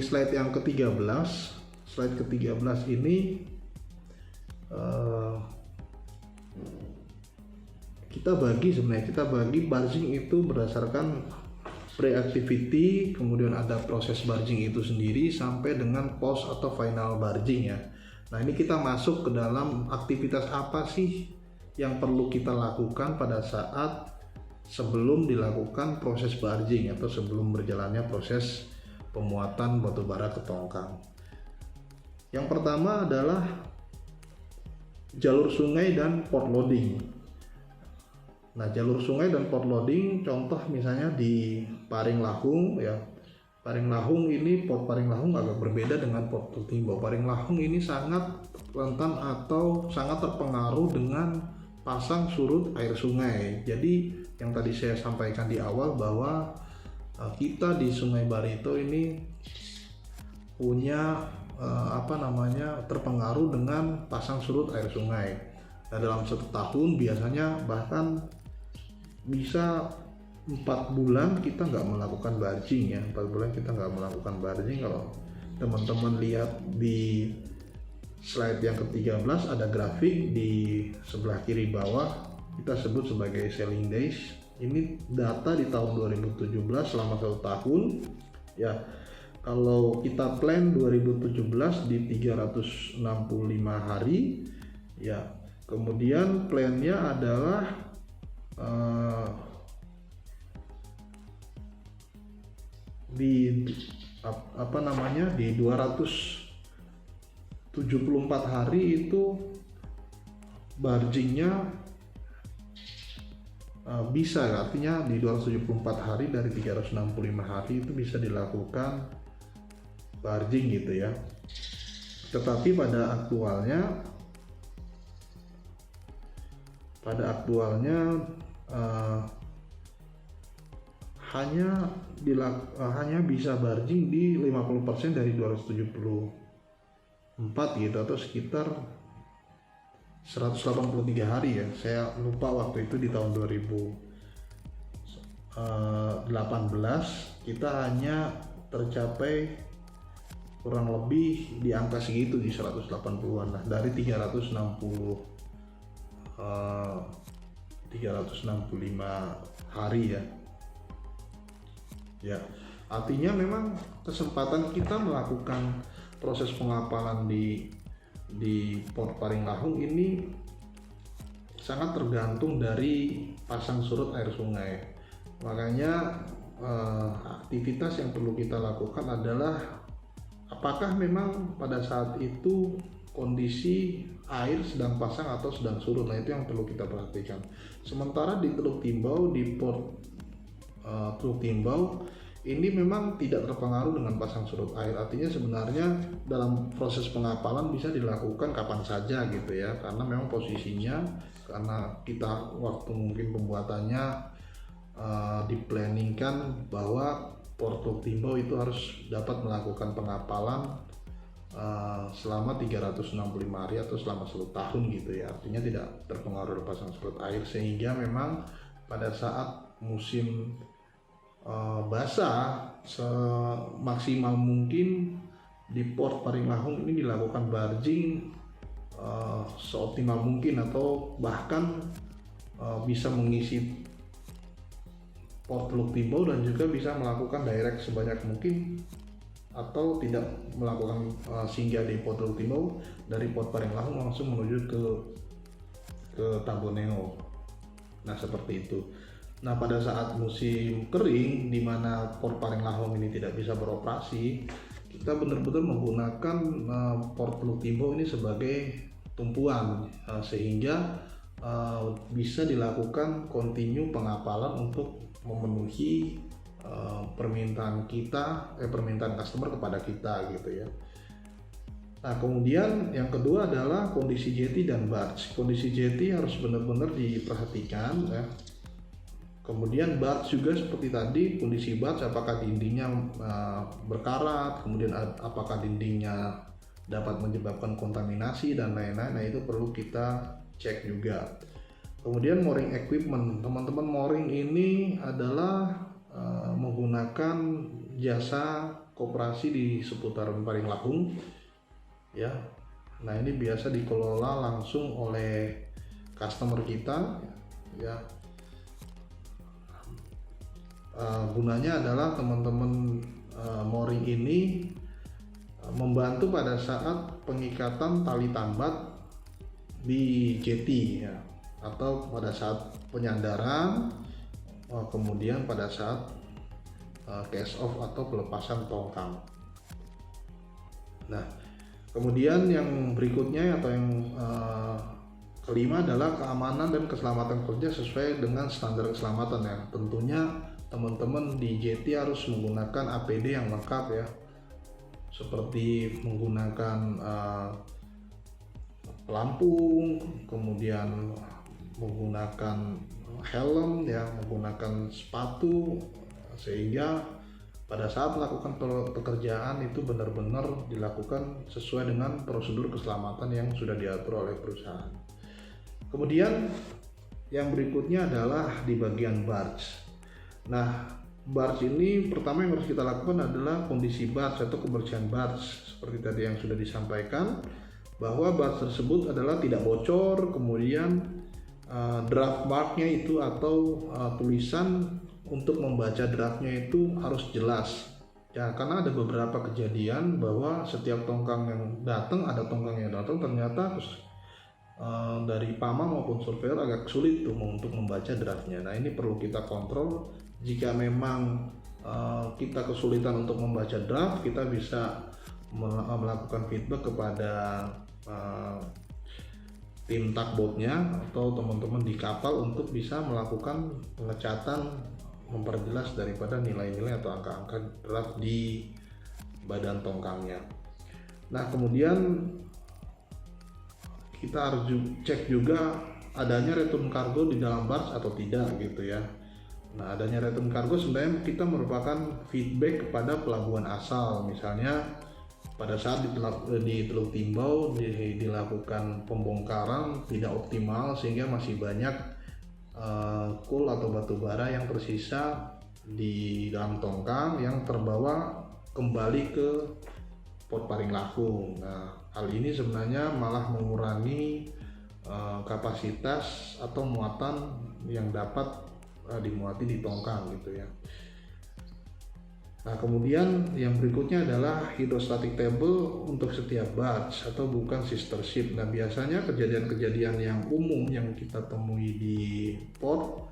slide yang ke-13, slide ke-13 ini kita bagi barging itu berdasarkan pre-activity, kemudian ada proses barging itu sendiri sampai dengan post atau final barging ya. Nah, ini kita masuk ke dalam aktivitas apa sih yang perlu kita lakukan pada saat sebelum dilakukan proses barging atau sebelum berjalannya proses pemuatan batu bara ke tongkang. Yang pertama adalah jalur sungai dan port loading. Nah, jalur sungai dan port loading contoh misalnya di Paring Lahung ya. Paring Lahung ini, port Paring Lahung agak berbeda dengan port Teluk Timbau. Paring Lahung ini sangat rentan atau sangat terpengaruh dengan pasang surut air sungai. Jadi yang tadi saya sampaikan di awal bahwa kita di Sungai Barito ini punya terpengaruh dengan pasang surut air sungai. Nah, dalam satu tahun biasanya bahkan bisa 4 bulan kita nggak melakukan barging ya. 4 bulan kita nggak melakukan barging. Kalau teman-teman lihat di slide yang ke-13 ada grafik di sebelah kiri bawah, kita sebut sebagai selling days. Ini data di tahun 2017 selama 1 tahun ya. Kalau kita plan 2017 di 365 hari ya. Kemudian plannya adalah di 274 hari itu bargingnya bisa, artinya di 274 hari dari 365 hari itu bisa dilakukan barging gitu ya. Tetapi pada aktualnya hanya bisa barging di 50% dari 274 gitu, atau sekitar 183 hari ya. Saya lupa waktu itu di tahun 2018 kita hanya tercapai kurang lebih di angka segitu, di 180-an lah dari 365 hari ya. Ya, artinya memang kesempatan kita melakukan proses pengapalan di Port Paring Lahung ini sangat tergantung dari pasang surut air sungai. Makanya aktivitas yang perlu kita lakukan adalah apakah memang pada saat itu kondisi air sedang pasang atau sedang surut. Nah, itu yang perlu kita perhatikan. Sementara di Teluk Timbau, di Port Teluk Timbau ini memang tidak terpengaruh dengan pasang surut air. Artinya sebenarnya dalam proses pengapalan bisa dilakukan kapan saja gitu ya, karena memang posisinya, karena kita waktu mungkin pembuatannya diplanningkan bahwa Port Teluk Timbau itu harus dapat melakukan pengapalan selama 365 hari atau selama 1 tahun gitu ya. Artinya tidak terpengaruh pasang surut air, sehingga memang pada saat musim basah semaksimal mungkin di Port Paring Lahung ini dilakukan barging seoptimal mungkin, atau bahkan bisa mengisi Port Teluk Timbau dan juga bisa melakukan direct sebanyak mungkin, atau tidak melakukan singgah di Port Teluk Timbau, dari Port Paring Lahung langsung menuju ke Tamboneo. Nah, seperti itu. Nah, pada saat musim kering di mana Port Paring Lahung ini tidak bisa beroperasi, kita benar-benar menggunakan Port Teluk Timbau ini sebagai tumpuan, sehingga bisa dilakukan continue pengapalan untuk memenuhi permintaan customer kepada kita gitu ya. Nah, kemudian yang kedua adalah kondisi jetty dan barge. Kondisi jetty harus benar-benar diperhatikan ya. Kemudian barge juga seperti tadi, kondisi barge apakah dindingnya berkarat, kemudian apakah dindingnya dapat menyebabkan kontaminasi dan lain-lain. Nah, itu perlu kita cek juga. Kemudian mooring equipment, teman-teman, mooring ini adalah menggunakan jasa koperasi di seputaran Paringlahung ya. Nah ini biasa dikelola langsung oleh customer kita ya. Gunanya adalah teman-teman mooring ini membantu pada saat pengikatan tali tambat di jeti ya, atau pada saat penyandaran, kemudian pada saat cast off atau pelepasan tongkang. Nah kemudian yang berikutnya atau yang kelima adalah keamanan dan keselamatan kerja sesuai dengan standar keselamatan ya. Tentunya teman-teman di JT harus menggunakan APD yang lengkap ya, seperti menggunakan pelampung, kemudian menggunakan helm ya, menggunakan sepatu, sehingga pada saat melakukan pekerjaan itu benar-benar dilakukan sesuai dengan prosedur keselamatan yang sudah diatur oleh perusahaan. Kemudian yang berikutnya adalah di bagian barge. Nah, barge ini pertama yang harus kita lakukan adalah kondisi barge atau kebersihan barge. Seperti tadi yang sudah disampaikan, bahwa barge tersebut adalah tidak bocor, kemudian draft marknya itu atau tulisan untuk membaca draftnya itu harus jelas. Ya, karena ada beberapa kejadian bahwa setiap tongkang yang datang, ternyata dari PAMA maupun surveyor agak sulit tuh untuk membaca draftnya. Nah ini perlu kita kontrol. Jika memang kita kesulitan untuk membaca draft, kita bisa melakukan feedback kepada tim tugboatnya atau teman-teman di kapal untuk bisa melakukan pengecatan, memperjelas daripada nilai-nilai atau angka-angka draft di badan tongkangnya. Nah kemudian kita harus cek juga adanya return cargo di dalam barge atau tidak gitu ya. Nah adanya return cargo sebenarnya kita merupakan feedback kepada pelabuhan asal. Misalnya pada saat di Teluk Timbau dilakukan pembongkaran tidak optimal sehingga masih banyak coal atau batu bara yang tersisa di dalam tongkang yang terbawa kembali ke Port Paringlahung. Nah, hal ini sebenarnya malah mengurangi kapasitas atau muatan yang dapat dimuati di tongkang gitu ya. Nah, kemudian yang berikutnya adalah hydrostatic table untuk setiap barge atau bukan sister ship. Nah, biasanya kejadian-kejadian yang umum yang kita temui di port,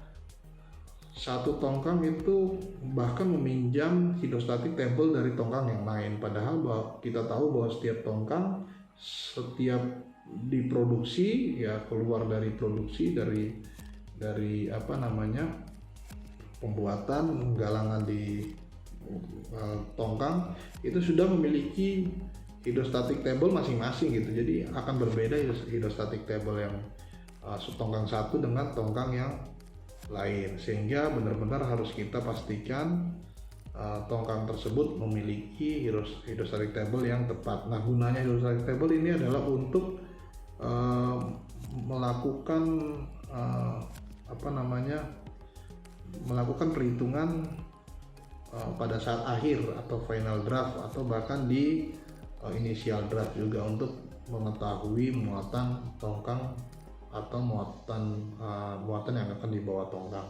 satu tongkang itu bahkan meminjam hydrostatic table dari tongkang yang lain, padahal kita tahu bahwa setiap tongkang setiap diproduksi ya, keluar dari produksi dari pembuatan galangan di tongkang itu sudah memiliki hydrostatic table masing-masing gitu. Jadi akan berbeda hydrostatic table yang tongkang satu dengan tongkang yang lain, sehingga benar-benar harus kita pastikan tongkang tersebut memiliki hydrostatic table yang tepat. Nah gunanya hydrostatic table ini adalah untuk melakukan perhitungan pada saat akhir atau final draft atau bahkan di initial draft juga untuk mengetahui muatan tongkang atau muatan yang akan dibawa tongkang.